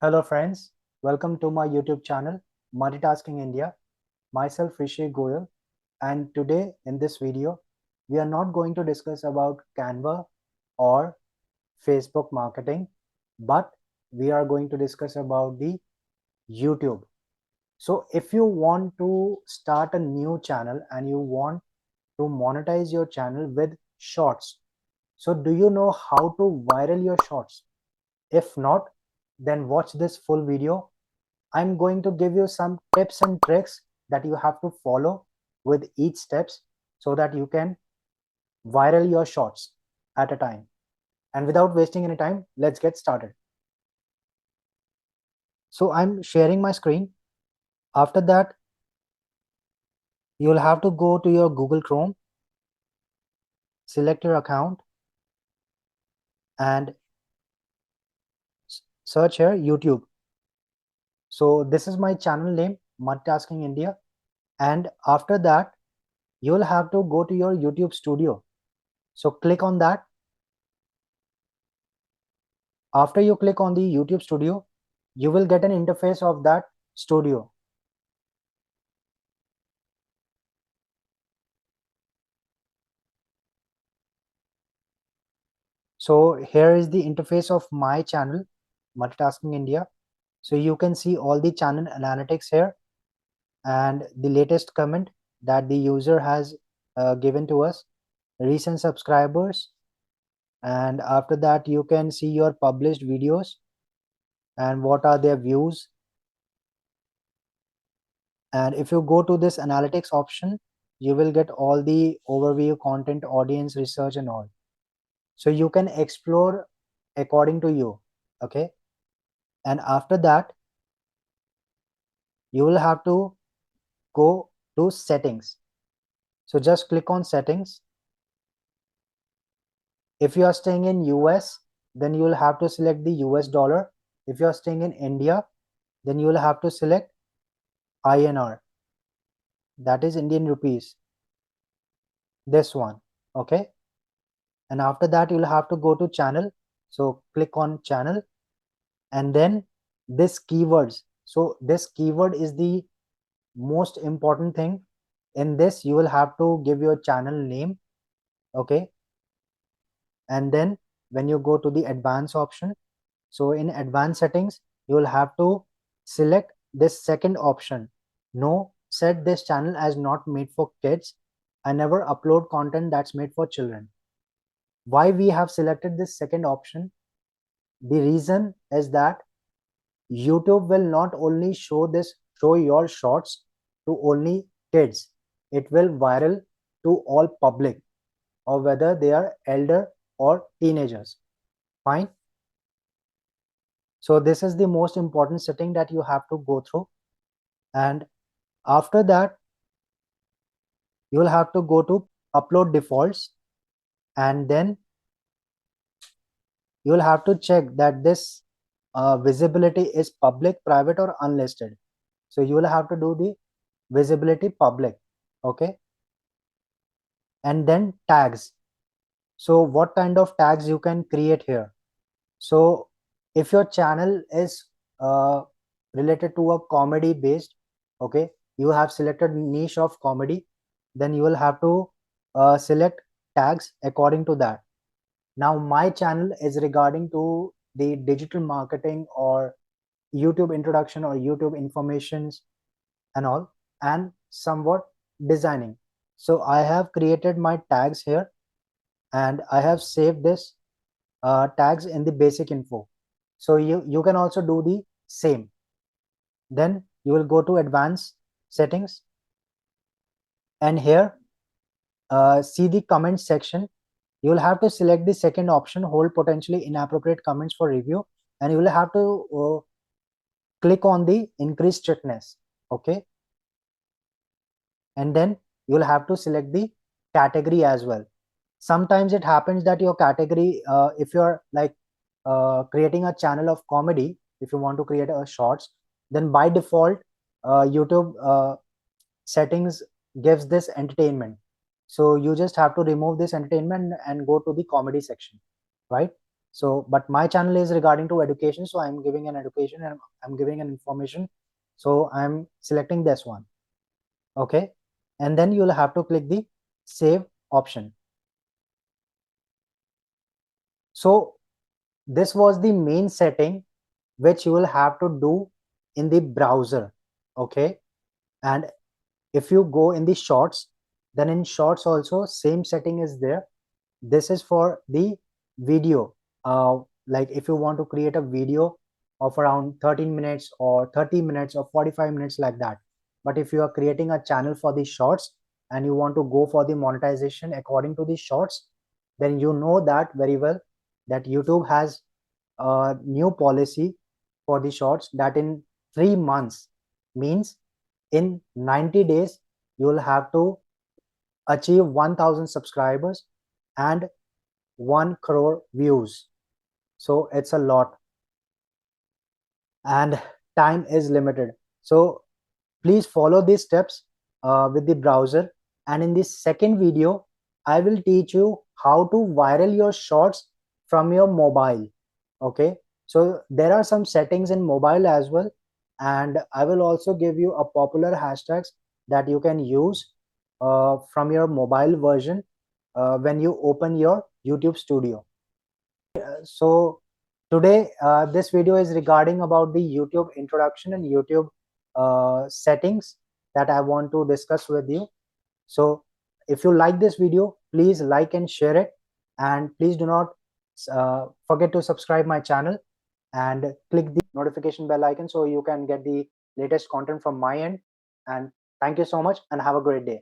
Hello friends, welcome to my YouTube channel MultiTasking India. Myself Rishi Goyal, and today in this video we are not going to discuss about Canva or Facebook marketing, but we are going to discuss about the YouTube. So if you want to start a new channel and you want to monetize your channel with shorts, so do you know how to viral your shorts? If not, then watch this full video. I'm going to give you some tips and tricks that you have to follow with each steps so that you can viral your shorts at a time. And without wasting any time, let's get started. So I'm sharing my screen. After that, you'll have to go to your Google Chrome, select your account and search here YouTube. So this is my channel name, MultiTasking India. And after that, you'll have to go to your YouTube studio. So click on that. After you click on the YouTube studio, you will get an interface of that studio. So here is the interface of my channel, MultiTasking India. So you can see all the channel analytics here and the latest comment that the user has given to us, recent subscribers, and after that you can see your published videos and what are their views. And if you go to this analytics option, you will get all the overview, content, audience, research and all. So you can explore according to you. Okay. And after that, you will have to go to settings. So just click on settings. If you are staying in US, then you will have to select the US dollar. If you are staying in India, then you will have to select INR, that is Indian rupees, this one. Okay. And after that, you'll have to go to channel. So click on channel and then this keywords. So this keyword is the most important thing. In this, you will have to give your channel name. Okay. And then when you go to the advanced option, so in advanced settings, you will have to select this second option. No, set this channel as not made for kids. I never upload content that's made for children. Why we have selected this second option? The reason is that YouTube will not only show your shorts to only kids. It will viral to all public, or whether they are elder or teenagers. Fine. So this is the most important setting that you have to go through. And after that, you will have to go to upload defaults, and then you will have to check that this visibility is public, private or unlisted. So you will have to do the visibility public. Okay. And then tags. So what kind of tags you can create here? So if your channel is related to a comedy based, okay, you have selected niche of comedy, then you will have to select tags according to that. Now my channel is regarding to the digital marketing or YouTube introduction or YouTube informations and all, and somewhat designing. So I have created my tags here and I have saved this tags in the basic info. So you can also do the same. Then you will go to advanced settings and here see the comment section. You will have to select the second option, hold potentially inappropriate comments for review, and you will have to click on the increase strictness. Okay. And then you will have to select the category as well. Sometimes it happens that your category, if you're like creating a channel of comedy, if you want to create a shorts, then by default YouTube settings gives this entertainment. So you just have to remove this entertainment and go to the comedy section, right? So but my channel is regarding to education, so I'm giving an education and I'm giving an information, so I'm selecting this one. Okay, and then you'll have to click the save option. So this was the main setting which you will have to do in the browser. Okay, and if you go in the shorts, then in shorts also same setting is there. This is for the video. Like if you want to create a video of around 13 minutes or 30 minutes or 45 minutes like that. But if you are creating a channel for the shorts and you want to go for the monetization according to the shorts, then you know that very well that YouTube has a new policy for the shorts that in 3 months, means in 90 days, you will have to achieve 1000 subscribers and 1 crore views. So it's a lot and time is limited. So please follow these steps with the browser. And in this second video, I will teach you how to viral your shorts from your mobile. Okay, so there are some settings in mobile as well, and I will also give you a popular hashtags that you can use from your mobile version when you open your YouTube studio. So today this video is regarding about the YouTube introduction and YouTube settings that I want to discuss with you. So if you like this video, please like and share it, and please do not forget to subscribe my channel and click the notification bell icon so you can get the latest content from my end. And thank you so much and have a great day.